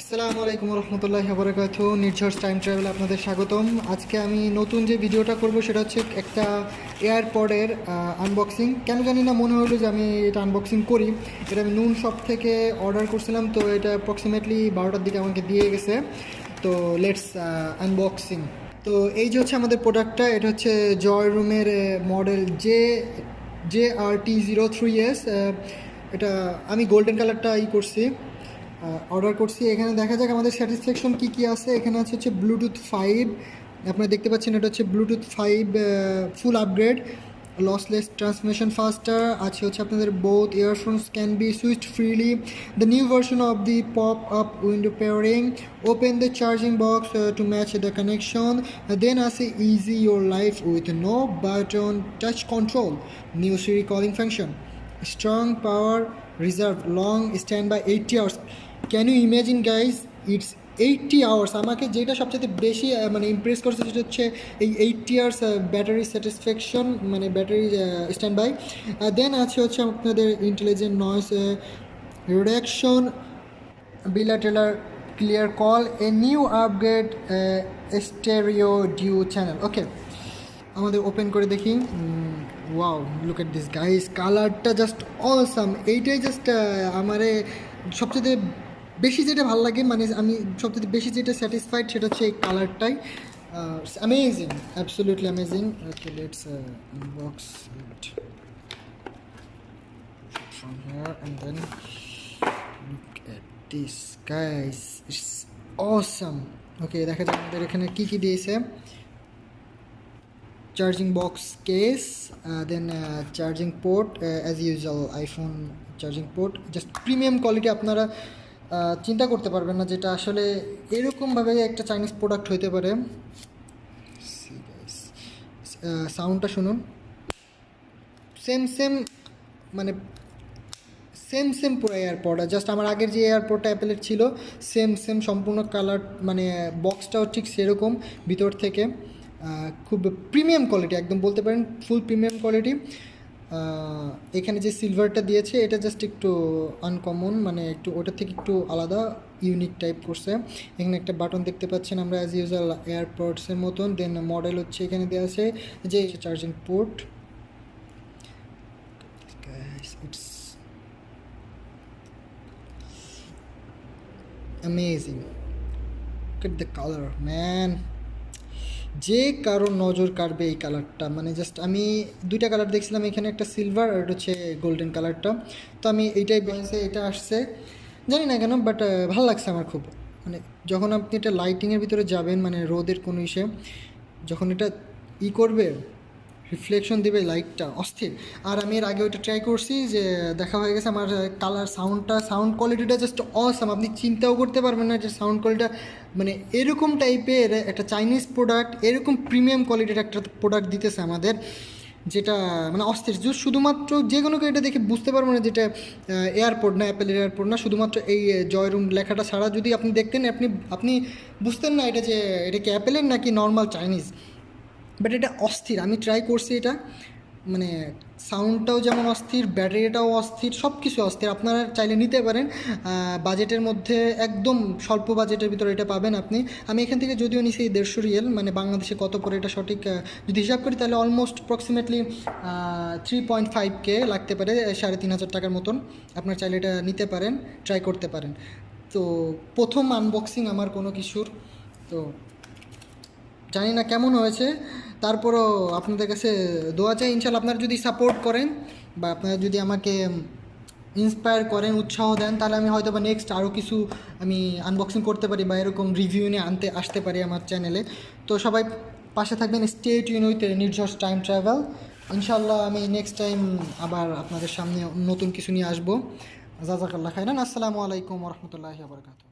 আসসালামু আলাইকুম রহমতুল্লাহি ওয়া বারাকাতুহু। নির্ঝর্স টাইম ট্রাভেলে আপনাদের স্বাগতম। আজকে আমি নতুন যে ভিডিওটা করব সেটা হচ্ছে একটা এয়ারপডের আনবক্সিং। কেন জানি না মনে হলো যে আমি এটা আনবক্সিং করি। এটা আমি নুন শপ থেকে অর্ডার করছিলাম, তো এটা অ্যাপ্রক্সিমেটলি 12টার দিকে আমাকে দিয়ে গেছে। তো লেটস আনবক্সিং। তো এই যে হচ্ছে আমাদের প্রোডাক্টটা, এটা হচ্ছে জয়রুমের মডেল JR-T03S। এটা আমি গোল্ডেন কালারটা করছি, অর্ডার করছি। এখানে দেখা যাক আমাদের স্যাটিসফ্যাকশন কী আছে। এখানে হচ্ছে ব্লুটুথ 5, আপনারা দেখতে পাচ্ছেন এটা হচ্ছে Bluetooth 5 full upgrade, lossless transmission faster আছে। হচ্ছে আপনাদের both earphones can be switched freely, the new version of the pop up window pairing, open the charging box to match the connection, then আছে easy your life with no button touch control, new Siri calling function, strong power reserve, long standby 80 hours. Can you imagine guys, it's 80 hours. আমাকে যেটা সবচেয়ে বেশি মানে Impress করছে সেটা হচ্ছে এই 80 আওয়ার্স ব্যাটারি স্যাটিসফ্যাকশন, মানে ব্যাটারি স্ট্যান্ড বাই। দেন আছে হচ্ছে আপনাদের intelligent noise reduction, bilateral clear call, a new upgrade stereo duo channel. ওকে, আমাদের ওপেন করে দেখি। Wow, look at this guys, কালারটা জাস্ট অসাম। এইটাই জাস্ট আমারে সবচেয়ে বেশি যেটা ভালো লাগে, মানে আমি সবচেয়ে বেশি যেটা স্যাটিসফাইড সেটা হচ্ছে এই কালারটাই। Amazing, absolutely amazing. Okay, let's unbox it from here and then look at this guys, it's awesome. Okay, দেখা যাক আমাদের এখানে কী কী দিয়েছে। Charging box case, then charging port as usual iPhone charging port, just premium quality. আপনারা চিন্তা করতে পারবেন না যেটা আসলে এরকমভাবে একটা চাইনিজ প্রোডাক্ট হইতে পারে। সাউন্ডটা শুনুন, সেম মানে সেম পুরো এয়ারপড। জাস্ট আমার আগের যে এয়ারপডটা অ্যাপেলের ছিল সেম সম্পূর্ণ কালার, মানে বক্সটাও ঠিক সেরকম ভিতর থেকে। খুব প্রিমিয়াম কোয়ালিটি, একদম বলতে পারেন ফুল প্রিমিয়াম কোয়ালিটি। এখানে যে সিলভারটা দিয়েছে এটা জাস্ট একটু আনকমন, মানে একটু ওটার থেকে একটু আলাদা, ইউনিক টাইপ করছে। এখানে একটা বাটন দেখতে পাচ্ছেন আমরা অ্যাজ ইউজুয়াল এয়ারপডসের মতন। দেন মডেল হচ্ছে এখানে দেওয়া আছে যে charging port. It's amazing, look at the color man, যে কারো নজর কাড়বে এই কালারটা। মানে জাস্ট আমি দুইটা কালার দেখছিলাম, এখানে একটা সিলভার আর হচ্ছে গোল্ডেন কালারটা। তো আমি এইটাই বলছে, এটা আসছে জানি না কেন, বাট ভালো লাগছে আমার খুব। মানে যখন আপনি এটা লাইটিংয়ের ভিতরে যাবেন, মানে রোদের কোনো ইসে যখন এটা করবে, রিফ্লেকশন দেবে লাইটটা, অস্থির। আর আমি এর আগে ওইটা ট্রাই করছি, যে দেখা হয়ে গেছে আমার কালার, সাউন্ড কোয়ালিটিটা জাস্ট অসাম। আপনি চিন্তাও করতে পারবেন না যে সাউন্ড কোয়ালিটিটা মানে এরকম টাইপের একটা চাইনিজ প্রোডাক্ট, এরকম প্রিমিয়াম কোয়ালিটির একটা প্রোডাক্ট দিতেছে আমাদের, যেটা মানে অস্থির। শুধুমাত্র যে কোনো কেউ এটা দেখে বুঝতে পারবো না যেটা এয়ারপোর্ট না, অ্যাপেলের এয়ারপোর্ট না। শুধুমাত্র এই জয়রুম লেখাটা ছাড়া যদি আপনি দেখতেন, আপনি বুঝতেন না এটা যে এটা কি অ্যাপেলের নাকি নর্মাল চাইনিজ। বাট এটা অস্থির, আমি ট্রাই করছি এটা, মানে সাউন্ডটাও যেমন অস্থির, ব্যাটারিটাও অস্থির, সব কিছু অস্থির। আপনারা চাইলে নিতে পারেন বাজেটের মধ্যে, একদম স্বল্প বাজেটের ভিতরে এটা পাবেন আপনি। আমি এখান থেকে যদিও নিছি 150 রিয়েল, মানে বাংলাদেশে কত পরে এটা সঠিক যদি হিসাব করি তাহলে অলমোস্ট অ্যাপ্রক্সিমেটলি 3.5K লাগতে পারে, 3,500 টাকার মতন। আপনারা চাইলে এটা নিতে পারেন, ট্রাই করতে পারেন। তো প্রথম আনবক্সিং আমার কোনো কিছুর, তো জানি না কেমন হয়েছে, তারপরও আপনাদের কাছে দোয়া চাই। ইনশাল্লাহ আপনারা যদি সাপোর্ট করেন বা আপনারা যদি আমাকে ইন্সপায়ার করেন, উৎসাহ দেন, তাহলে আমি হয়তো বা নেক্সট আরও কিছু আমি আনবক্সিং করতে পারি বা এরকম রিভিউ নিয়ে আসতে পারি আমার চ্যানেলে। তো সবাই পাশে থাকবেন, stay tune with Nirjhar's time travel. ইনশাল্লাহ আমি নেক্সট টাইম আবার আপনাদের সামনে নতুন কিছু নিয়ে আসবো। জাযাকাল্লাহ খাইরান। আসসালামু আলাইকুম ওয়া রাহমাতুল্লাহি ওয়া বারাকাতুহু।